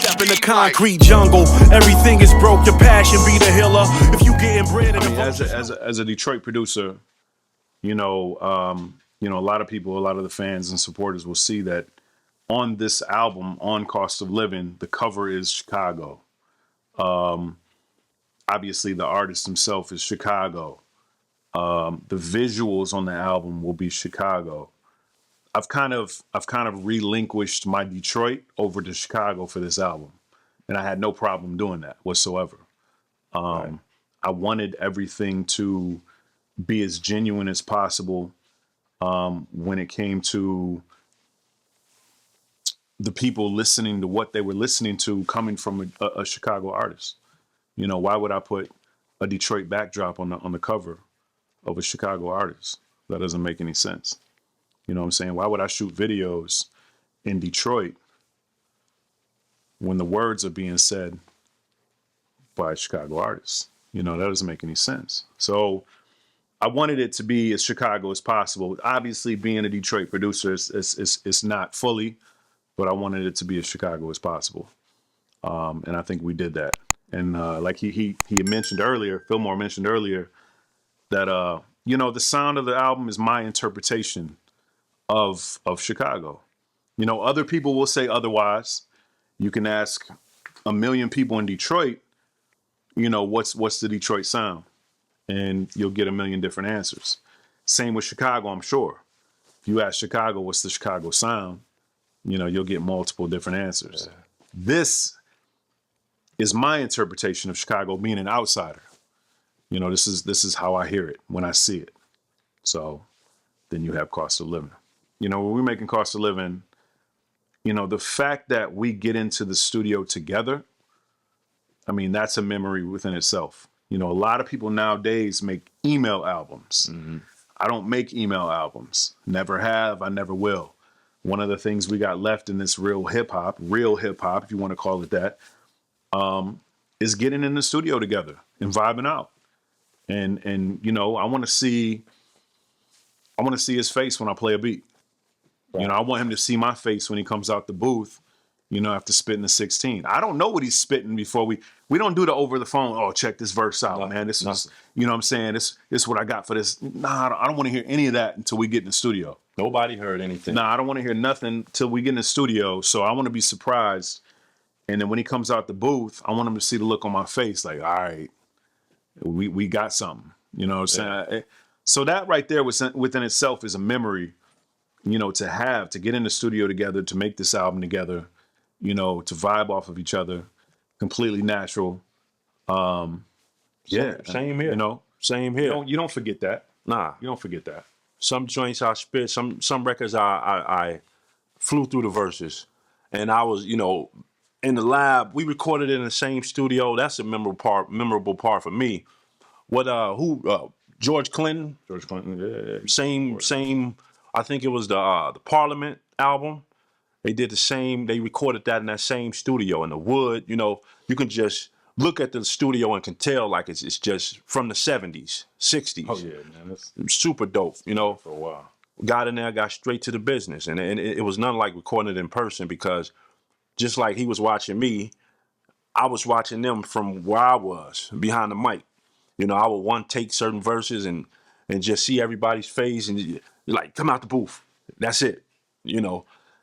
step in the concrete jungle. Everything is broke, your passion be the healer. If you getting bread in as a Detroit producer, a lot of people, a lot of the fans and supporters will see that on this album, on Cost of Living, the cover is Chicago. Obviously, the artist himself is Chicago. The visuals on the album will be Chicago. I've kind of relinquished my Detroit over to Chicago for this album, and I had no problem doing that whatsoever. Right. I wanted everything to be as genuine as possible when it came to the people listening to what they were listening to coming from a Chicago artist. Why would I put a Detroit backdrop on the cover of a Chicago artist? That doesn't make any sense. You know what I'm saying? Why would I shoot videos in Detroit when the words are being said by a Chicago artist? That doesn't make any sense. So I wanted it to be as Chicago as possible. Obviously, being a Detroit producer is not fully, but I wanted it to be as Chicago as possible. And I think we did that. And like he mentioned earlier, Philmore mentioned earlier, that the sound of the album is my interpretation of Chicago. Other people will say otherwise. You can ask a million people in Detroit, what's the Detroit sound? And you'll get a million different answers. Same with Chicago, I'm sure. If you ask Chicago, what's the Chicago sound? You'll get multiple different answers. Yeah. This is my interpretation of Chicago, being an outsider. This is how I hear it when I see it. So then you have Cost of Living. When we're making Cost of Living, the fact that we get into the studio together, that's a memory within itself. A lot of people nowadays make email albums. Mm-hmm. I don't make email albums. Never have. I never will. One of the things we got left in this real hip hop, if you want to call it that, is getting in the studio together and vibing out. And I want to see his face when I play a beat. Right. I want him to see my face when he comes out the booth, after spitting the 16. I don't know what he's spitting before we don't do the over the phone. Oh, check this verse out, man. This is, what I'm saying? This is what I got for this. Nah, I don't want to hear any of that until we get in the studio. Nobody heard anything. Nah, I don't want to hear nothing till we get in the studio. So I want to be surprised. And then when he comes out the booth, I want him to see the look on my face, like, all right, we got something. You know what I'm saying? So that right there within itself is a memory, to get in the studio together, to make this album together, to vibe off of each other, completely natural. Same here. Same here. You don't forget that. Nah. You don't forget that. Some joints I spit, some records I flew through the verses. And I was, in the lab. We recorded in the same studio. That's a memorable part for me. George Clinton? George Clinton, yeah. Same. I think it was the Parliament album. They did the same. They recorded that in that same studio in the wood. You can just look at the studio and can tell like it's just from the 70s, 60s. Oh yeah, man, that's super dope. For a while. Got in there, got straight to the business, and it was nothing like recording it in person because just like he was watching me, I was watching them from where I was behind the mic. I would take certain verses and just see everybody's face and you're like, come out the booth. That's it.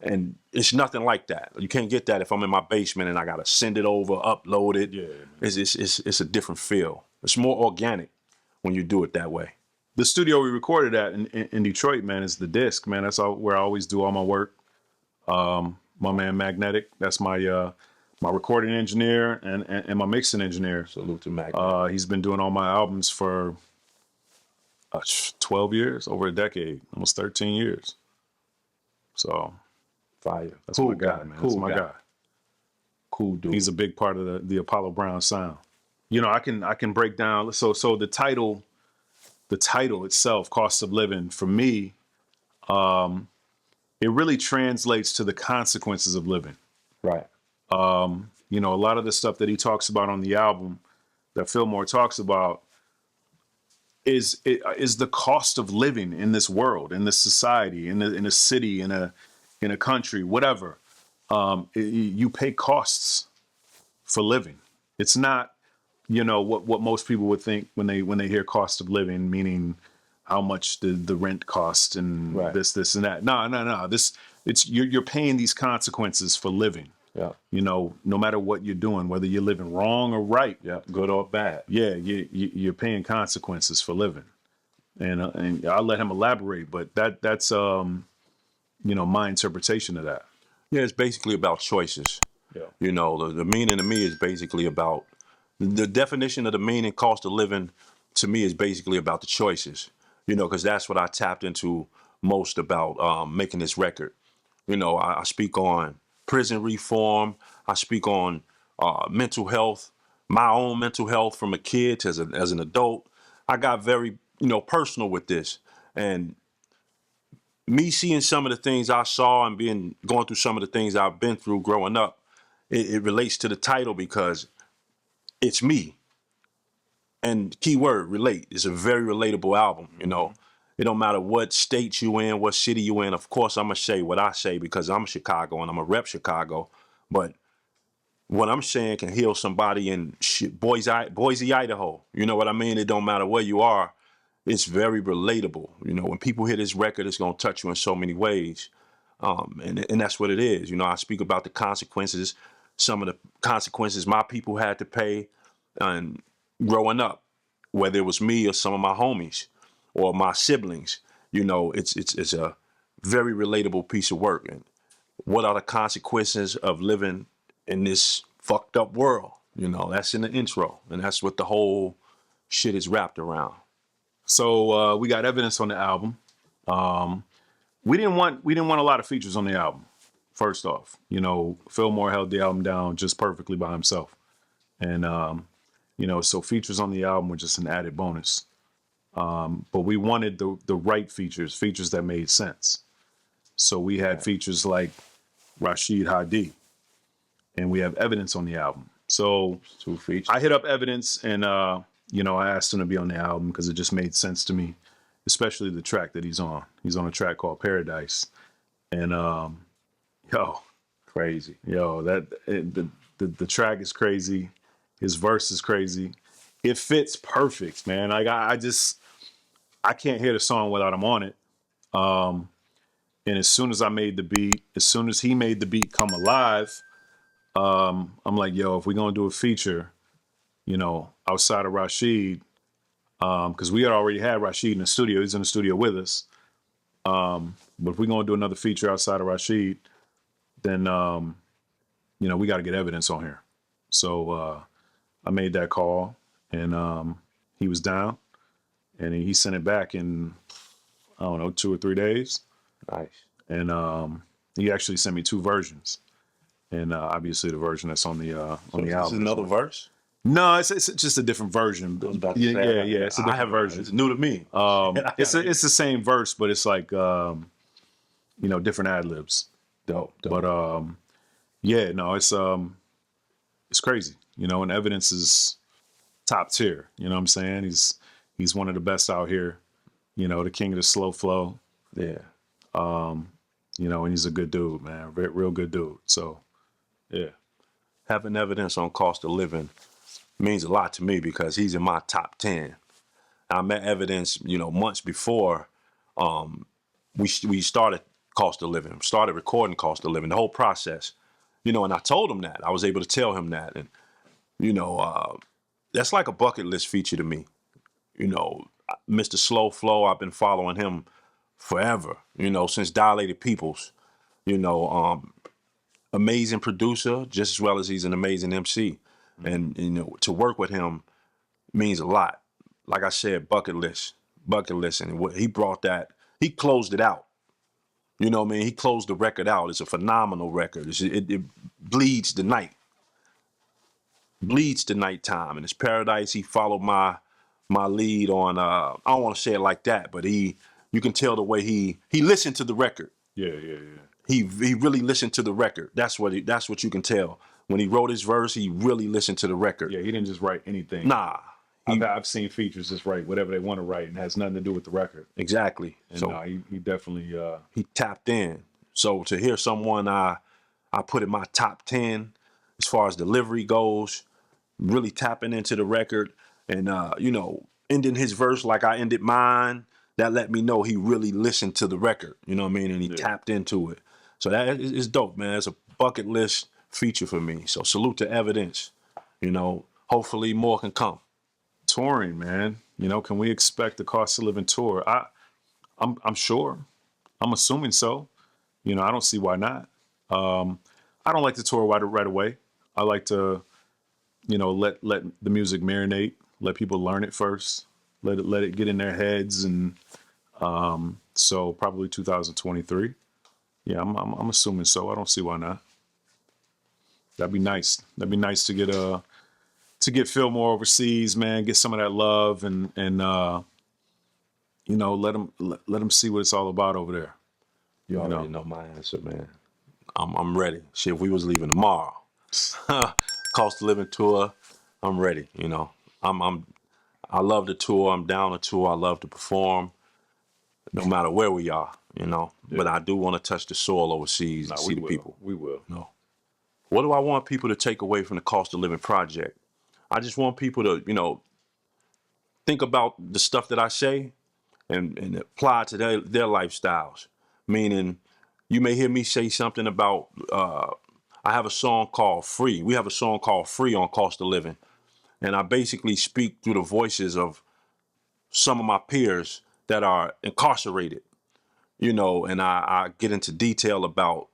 And it's nothing like that. You can't get that if I'm in my basement and I gotta send it over, upload it. Yeah, it's a different feel. It's more organic when you do it that way. The studio we recorded at in Detroit, man, is the Disc, man. That's where I always do all my work. My man Magnetic, that's my recording engineer and my mixing engineer. Salute to Magnetic. He's been doing all my albums for 12 years, over a decade, almost 13 years. So, fire. That's cool my guy, man. That's my guy. Cool dude. He's a big part of the Apollo Brown sound. I can break down. So the title itself, Cost of Living, for me, it really translates to the consequences of living. Right. A lot of the stuff that he talks about on the album, that Philmore talks about, is the cost of living in this world, in this society, in a city, in a country, whatever. You pay costs for living. It's not, what most people would think when they hear cost of living, meaning how much the rent costs and this and that. No. It's you're paying these consequences for living. Yeah. No matter what you're doing, whether you're living wrong or right. Yeah. Good or bad. Yeah, you're paying consequences for living. And I'll let him elaborate, but that's my interpretation of that. Yeah, it's basically about choices. Yeah. The meaning to me is basically about the definition of the meaning cost of living to me is basically about the choices, because that's what I tapped into most about making this record. I speak on prison reform. I speak on mental health, my own mental health from a kid to as an adult. I got very, personal with this. And me seeing some of the things I saw and going through some of the things I've been through growing up, it relates to the title because it's me. And keyword, relate. It's a very relatable album, It don't matter what state you in, what city you in. Of course, I'm going to say what I say because I'm Chicago and I'm a rep Chicago. But what I'm saying can heal somebody in Boise, Idaho. You know what I mean? It don't matter where you are. It's very relatable. When people hear this record, it's going to touch you in so many ways. And that's what it is. I speak about the consequences, some of the consequences my people had to pay and growing up, whether it was me or some of my homies or my siblings. It's a very relatable piece of work. And what are the consequences of living in this fucked up world? That's in the intro. And that's what the whole shit is wrapped around. So we got evidence on the album. We didn't want a lot of features on the album. First off, Philmore held the album down just perfectly by himself, and so features on the album were just an added bonus. But we wanted the right features that made sense. So we had features like Rashid Hadi, and we have evidence on the album. So 2 features. I hit up evidence and I asked him to be on the album because it just made sense to me, especially the track that he's on. He's on a track called Paradise. And Crazy. The track is crazy. His verse is crazy. It fits perfect, man. Like I can't hear the song without him on it. And as soon as I made the beat, as soon as he made the beat come alive, I'm like, if we're gonna do a feature, outside of Rashid, because we had already had Rashid in the studio. He's in the studio with us. But if we're gonna do another feature outside of Rashid, then we got to get evidence on here. So I made that call, and he was down, and he sent it back in 2 or 3 days. Nice. And he actually sent me 2 versions, and obviously the version that's on the album. This is another verse? No, it's just a different version. Yeah, it's a different version. It's new to me. It's the same verse, but it's like different ad libs. Dope. But it's crazy, and evidence is top tier. You know what I'm saying? He's one of the best out here. The king of the slow flow. Yeah. And he's a good dude, man. Real good dude. So, yeah. Having evidence on cost of living means a lot to me because he's in my top 10. I met Evidence, months before we started cost of living, started recording cost of living, the whole process, and I told him that. I was able to tell him that. And, that's like a bucket list feature to me. Mr. Slow Flow, I've been following him forever, since Dilated Peoples, amazing producer, just as well as he's an amazing MC. And, to work with him means a lot. Like I said, bucket list. And what he brought that, he closed it out. You know what I mean? He closed the record out. It's a phenomenal record. It bleeds the night. Bleeds the nighttime. And it's Paradise. He followed my lead on, I don't want to say it like that, but you can tell the way he listened to the record. Yeah. He really listened to the record. That's what you can tell. When he wrote his verse, he really listened to the record. Yeah, he didn't just write anything. Nah. I've seen features just write whatever they want to write and has nothing to do with the record. Exactly. And so he definitely he tapped in. So to hear someone I put in my top 10, as far as delivery goes, really tapping into the record and, ending his verse like I ended mine. That let me know he really listened to the record, you know what I mean? And he tapped into it. So that is dope, man. It's a bucket list feature for me. So salute to Evidence. Hopefully more can come. Touring, man. Can we expect the cost of living tour? I'm sure. I'm assuming so. I don't see why not. I don't like to tour right away. I like to, let the music marinate, let people learn it first, let it get in their heads, and so probably 2023. Yeah, I'm assuming so. I don't see why not. That'd be nice. That'd be nice to get Philmore overseas, man. Get some of that love and let them see what it's all about over there. You already know my answer, man. I'm ready. Shit, if we was leaving tomorrow, cost of living tour, I'm ready. I love the tour. I'm down the tour. I love to perform, no matter where we are. But I do want to touch the soil overseas and see the people. We will. No. What do I want people to take away from the cost of living project? I just want people to, think about the stuff that I say and apply to their lifestyles. Meaning, you may hear me say something about, I have a song called Free. We have a song called Free on Cost of Living. And I basically speak through the voices of some of my peers that are incarcerated, and I get into detail about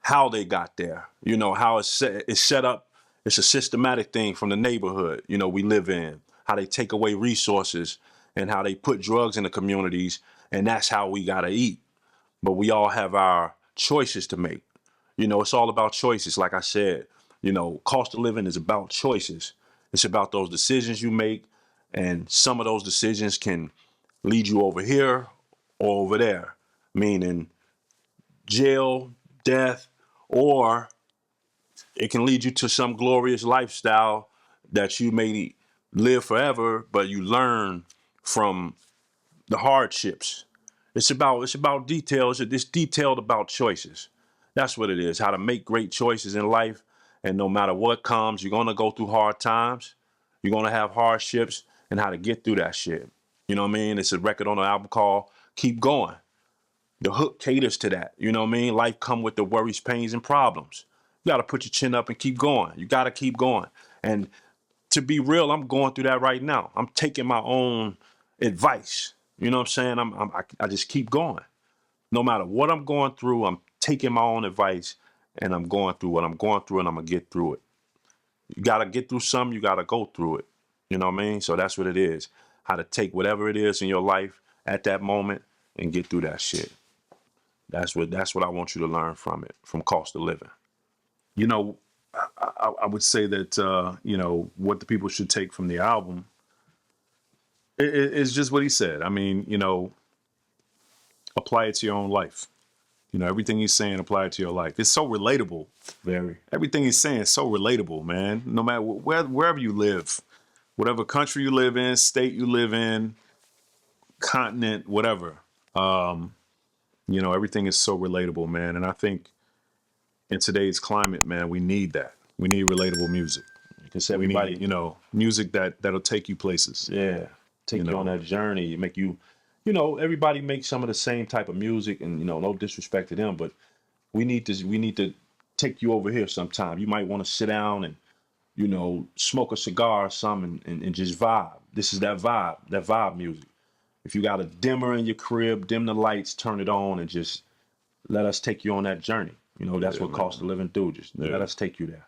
how they got there, how it's set up. It's a systematic thing from the neighborhood, we live in, how they take away resources and how they put drugs in the communities. And that's how we got to eat. But we all have our choices to make. It's all about choices. Like I said, cost of living is about choices. It's about those decisions you make. And some of those decisions can lead you over here or over there, meaning jail, death, or it can lead you to some glorious lifestyle that you may live forever, but you learn from the hardships. It's about details. It's detailed about choices. That's what it is, how to make great choices in life. And no matter what comes, you're going to go through hard times. You're going to have hardships and how to get through that shit. You know what I mean? It's a record on an album called Keep Going. The hook caters to that. You know what I mean? Life come with the worries, pains, and problems. You got to put your chin up and keep going. You got to keep going. And to be real, I'm going through that right now. I'm taking my own advice. You know what I'm saying? I just keep going. No matter what I'm going through, I'm taking my own advice and I'm going through what I'm going through and I'm going to get through it. You got to get through something, you got to go through it. You know what I mean? So that's what it is. How to take whatever it is in your life at that moment and get through that shit. That's what I want you to learn from it, from cost of living. I would say that, what the people should take from the album is just what he said. I mean, apply it to your own life. Everything he's saying, apply it to your life. It's so relatable. Very. Everything he's saying is so relatable, man. No matter wherever you live, whatever country you live in, state you live in, continent, whatever. Everything is so relatable, man. And I think in today's climate, man, we need that. We need relatable music. Because everybody, we need, music that'll take you places. Yeah. Take you on that journey, make you, everybody makes some of the same type of music, and no disrespect to them, but we need to take you over here sometime. You might want to sit down and, smoke a cigar or something and just vibe. This is that vibe music. If you got a dimmer in your crib, dim the lights, turn it on, and just let us take you on that journey. That's what cost of living do. Just let us take you there.